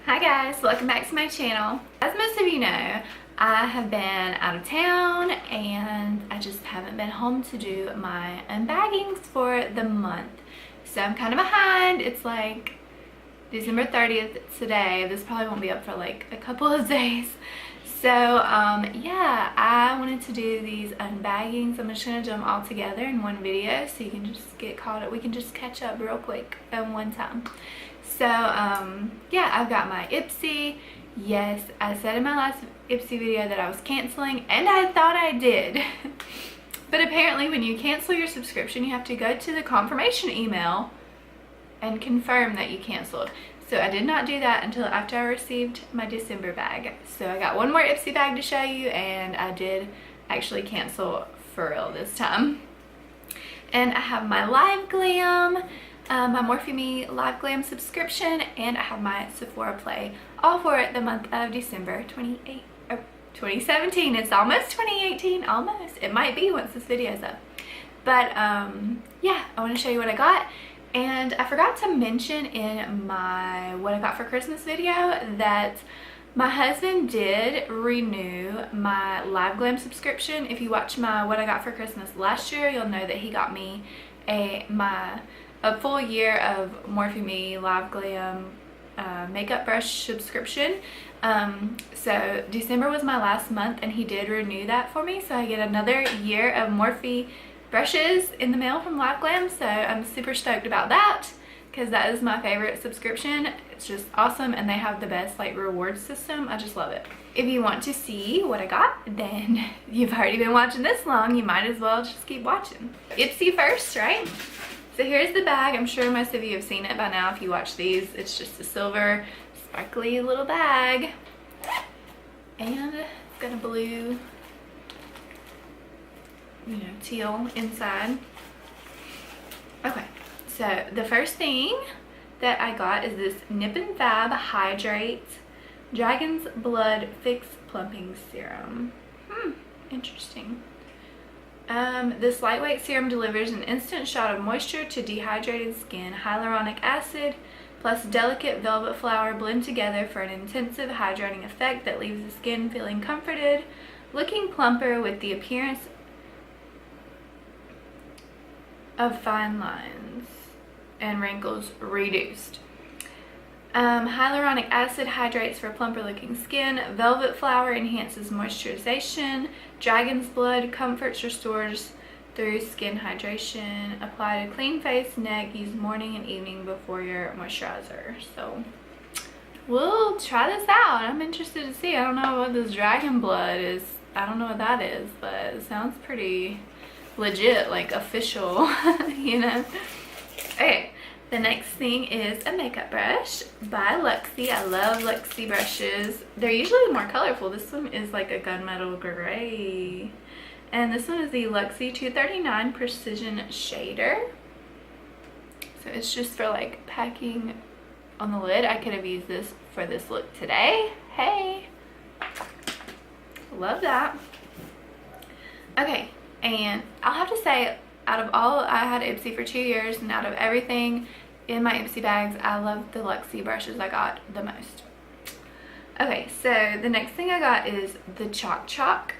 Hi guys, welcome back to my channel. As most of you know, I have been out of town and I just haven't been home to do my unbaggings for the month. So I'm kind of behind. It's like December 30th today. This probably won't be up for like a couple of days. So yeah, I wanted to do these unbaggings. I'm just gonna do them all together in one video so you can just get caught up. We can just catch up real quick at one time. So yeah, I've got my IPSY. Yes, I said in my last IPSY video that I was canceling, and I thought I did. But apparently when you cancel your subscription, you have to go to the confirmation email and confirm that you canceled. So I did not do that until after I received my December bag. So I got one more IPSY bag to show you, and I did actually cancel for real this time. And I have my LIVEGLAM, my Morphe Live Glam subscription, and I have my Sephora Play, all for the month of December 2017. It's almost 2018, almost. It might be once this video is up. But yeah, I want to show you what I got. And I forgot to mention in my what I got for Christmas video that my husband did renew my LIVEGLAM subscription. If you watch my what I got for Christmas last year, you'll know that he got me a full year of Morphe LIVEGLAM makeup brush subscription. So December was my last month and he did renew that for me, so I get another year of Morphe brushes in the mail from LIVEGLAM. So I'm super stoked about that because that is my favorite subscription. It's just awesome, and they have the best like reward system. I just love it. If you want to see what I got, then you've already been watching this long, you might as well just keep watching. IPSY first, right? So here's the bag. I'm sure most of you have seen it by now if you watch these. It's just a silver sparkly little bag, and it's got a blue, you know, teal inside. Okay, so the first thing that I got is this Nip and Fab Hydrate Dragon's Blood Fix Plumping Serum. Interesting. This lightweight serum delivers an instant shot of moisture to dehydrated skin. Hyaluronic acid plus delicate velvet flower blend together for an intensive hydrating effect that leaves the skin feeling comforted, looking plumper with the appearance of fine lines and wrinkles reduced. Hyaluronic acid hydrates for plumper looking skin. Velvet flower enhances moisturization. Dragon's blood comforts, restores through skin hydration. Apply to clean face, neck. Use morning and evening before your moisturizer. So we'll try this out. I'm interested to see. I don't know what this dragon blood is. I don't know what that is, but it sounds pretty legit, like official, you know. Okay, the next thing is a makeup brush by Luxie. I love Luxie brushes. They're usually more colorful. This one is like a gunmetal gray, and this one is the Luxie 239 Precision Shader. So it's just for like packing on the lid. I could have used this for this look today. Hey, love that. Okay, and I'll have to say, out of all, I had IPSY for 2 years, and out of everything in my IPSY bags, I love the Luxie brushes I got the most. Okay, so the next thing I got is the Chalk Chalk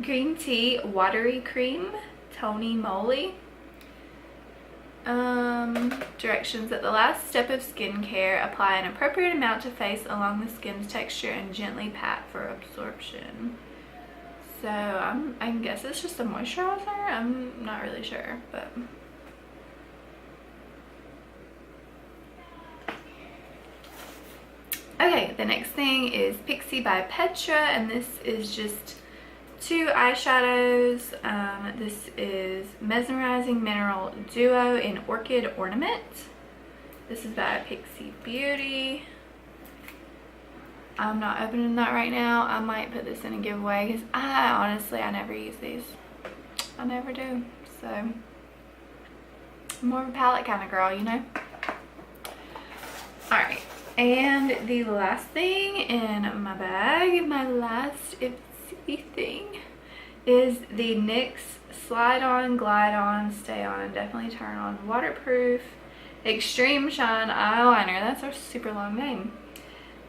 Green Tea Watery Cream Tony Moly. Directions: at the last step of skincare, apply an appropriate amount to face along the skin's texture and gently pat for absorption. So I guess it's just a moisturizer. I'm not really sure, but okay. The next thing is IPSY by Petra, and this is just 2 eyeshadows. This is Mesmerizing Mineral Duo in Orchid Ornament. This is by IPSY Beauty. I'm not opening that right now. I might put this in a giveaway because I never use these. I never do. So I'm more of a palette kind of girl, you know. Alright, and the last thing in my bag, my last IPSY thing, is the NYX Slide On, Glide On, Stay On, Definitely Turn On Waterproof Extreme Shine Eyeliner. That's our super long name.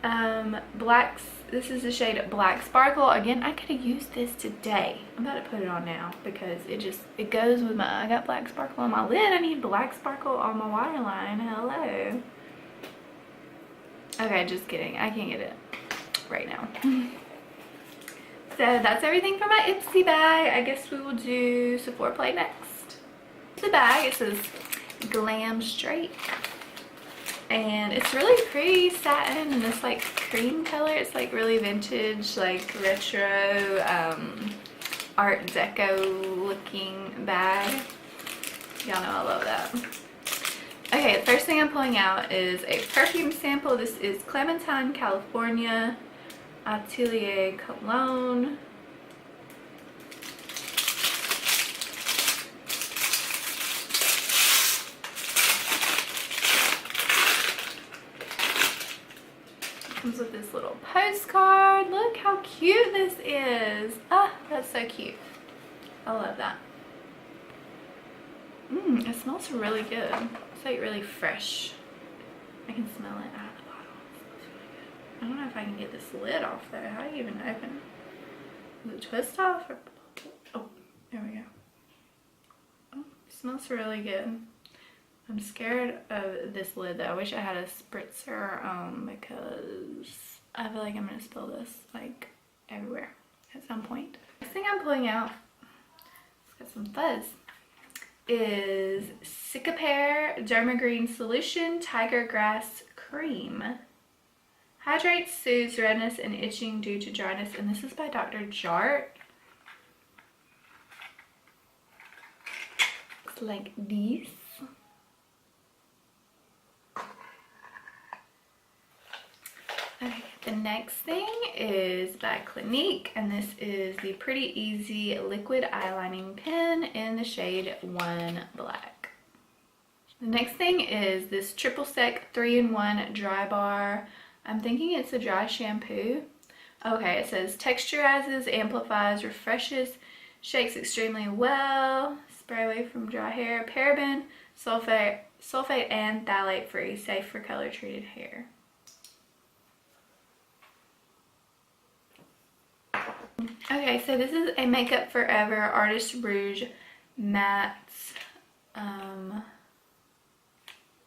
This is the shade Black Sparkle. Again, I could have used this today. I'm about to put it on now because it goes with I got Black Sparkle on my lid. I need Black Sparkle on my waterline. Hello. Okay, just kidding. I can't get it right now. So that's everything for my IPSY bag. I guess we will do Sephora Play next. The bag, it says Glam Straight. And it's really pretty satin in this like cream color. It's like really vintage, like retro, art deco looking bag. Y'all know I love that. Okay, the first thing I'm pulling out is a perfume sample. This is Clementine, California Atelier Cologne. Comes with this little postcard. Look how cute this is. Ah, that's so cute. I love that. It smells really good. It's like really fresh. I can smell it out of the bottle. It smells really good. I don't know if I can get this lid off though. How do you even open it? Does it twist off? Or... Oh, there we go. Oh, it smells really good. I'm scared of this lid though. I wish I had a spritzer because I feel like I'm gonna spill this like everywhere at some point. Next thing I'm pulling out, it's got some fuzz, is Cicapair Dermagreen Solution Tiger Grass Cream. Hydrates, soothes redness and itching due to dryness, and this is by Dr. Jart. Looks like this. Okay, the next thing is by Clinique, and this is the Pretty Easy Liquid Eyelining Pen in the shade 1 Black. The next thing is this Triple Sec 3-in-1 Dry Bar. I'm thinking it's a dry shampoo. Okay, it says texturizes, amplifies, refreshes, shakes extremely well, spray away from dry hair, paraben, sulfate and phthalate free, safe for color treated hair. Okay, so this is a Makeup Forever Artist Rouge Matte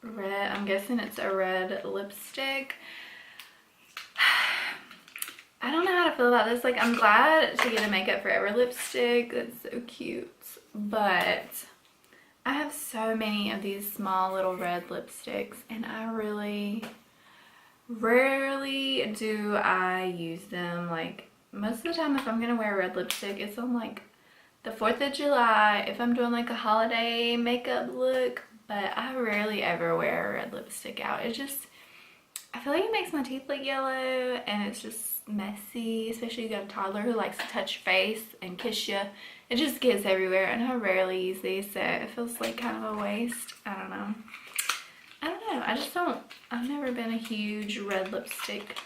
red. I'm guessing it's a red lipstick. I don't know how to feel about this. Like, I'm glad to get a Makeup Forever lipstick. That's so cute. But I have so many of these small little red lipsticks, and I really rarely do I use them. Like, most of the time if I'm gonna wear a red lipstick, it's on like the 4th of July, if I'm doing like a holiday makeup look, but I rarely ever wear a red lipstick out. It just, I feel like it makes my teeth look yellow, and it's just messy, especially if you got a toddler who likes to touch your face and kiss you. It just gets everywhere, and I rarely use these, so it feels like kind of a waste. I don't know. I've never been a huge red lipstick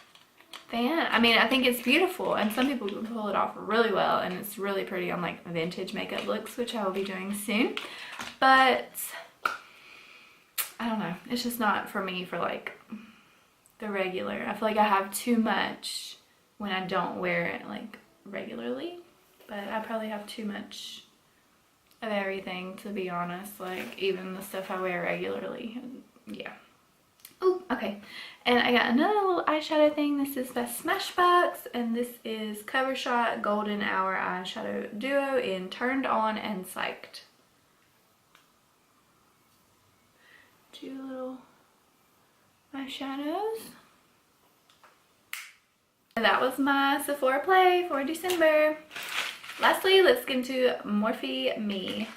fan. I mean, I think it's beautiful, and some people can pull it off really well, and it's really pretty on like vintage makeup looks, which I will be doing soon. But I don't know, it's just not for me for like the regular. I feel like I have too much when I don't wear it like regularly, but I probably have too much of everything, to be honest, like even the stuff I wear regularly. Yeah. Oh, okay. And I got another little eyeshadow thing. This is by Smashbox, and this is Cover Shot Golden Hour Eyeshadow Duo in Turned On and Psyched. Two little eyeshadows. And that was my Sephora Play for December. Lastly, let's get into Morphe Me.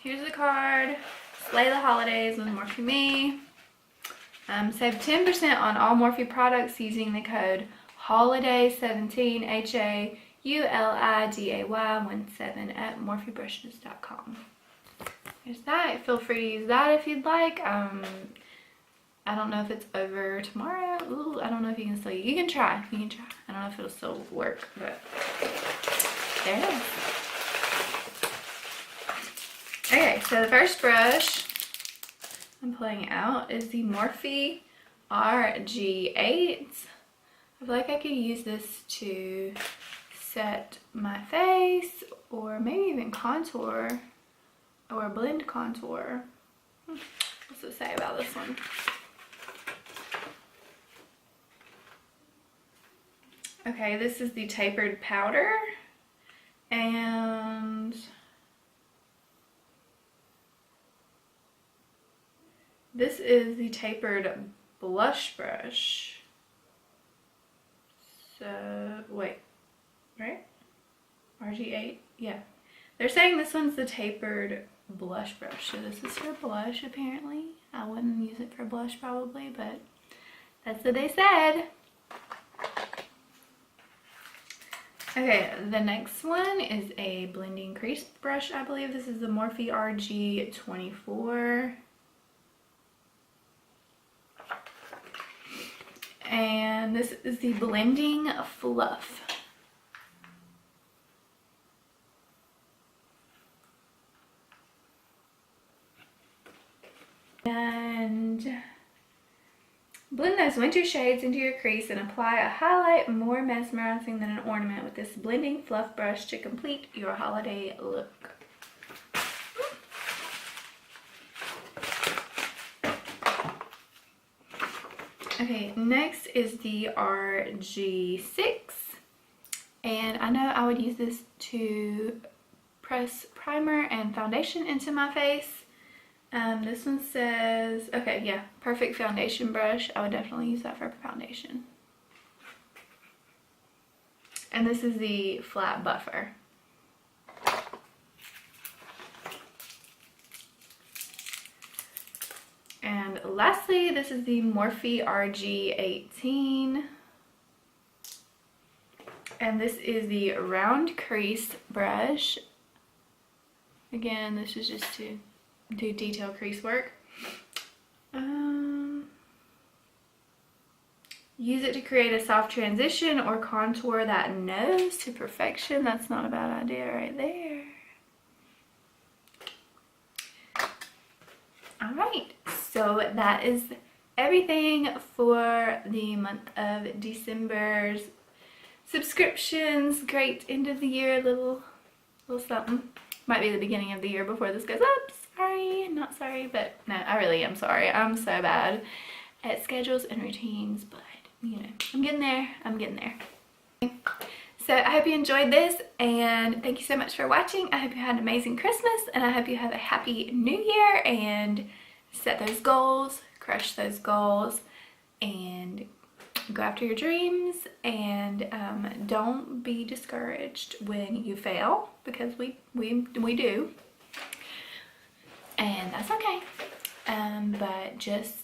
Here's the card. Slay the holidays with Morphe Me. Save 10% on all Morphe products using the code HOLIDAY17 HAULIDAY17 at morphebrushes.com. There's that. Feel free to use that if you'd like. I don't know if it's over tomorrow. Ooh, I don't know if you can still use it. You can try. I don't know if it'll still work, but there it is. Okay, so the first brush I'm pulling out is the Morphe RG8. I feel like I could use this to set my face or maybe even contour or blend contour. What's it say about this one? Okay, this is the tapered powder, and this is the tapered blush brush. So, wait, right? RG8, yeah. They're saying this one's the tapered blush brush. So this is for blush, apparently. I wouldn't use it for blush probably, but that's what they said. Okay, the next one is a blending crease brush, I believe. This is the Morphe RG24. And this is the blending fluff. And blend those winter shades into your crease and apply a highlight more mesmerizing than an ornament with this blending fluff brush to complete your holiday look. Okay, next is the RG6, and I know I would use this to press primer and foundation into my face. This one says, okay, yeah, perfect foundation brush. I would definitely use that for foundation. And this is the flat buffer. And lastly, this is the Morphe RG18. And this is the round crease brush. Again, this is just to do detail crease work. Use it to create a soft transition or contour that nose to perfection. That's not a bad idea right there. All right, so that is everything for the month of December's subscriptions. Great end of the year, little something. Might be the beginning of the year before this goes up. Sorry, not sorry, but no, I really am sorry. I'm so bad at schedules and routines, but you know, I'm getting there. So I hope you enjoyed this, and thank you so much for watching. I hope you had an amazing Christmas, and I hope you have a happy new year and set those goals, crush those goals, and go after your dreams. And don't be discouraged when you fail, because we do, and that's okay. But just,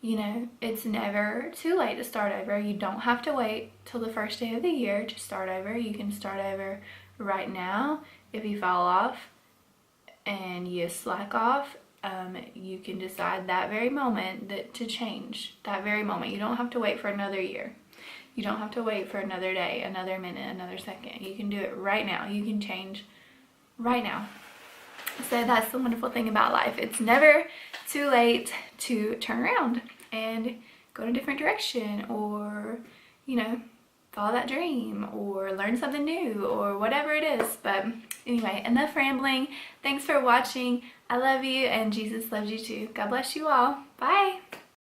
you know, it's never too late to start over. You don't have to wait till the first day of the year to start over. You can start over right now. If you fall off and you slack off, you can decide that very moment to change. That very moment. You don't have to wait for another year. You don't have to wait for another day, another minute, another second. You can do it right now. You can change right now. So that's the wonderful thing about life. It's never too late to turn around and go in a different direction, or, you know, follow that dream, or learn something new, or whatever it is. But anyway, enough rambling. Thanks for watching. I love you, and Jesus loves you too. God bless you all. Bye.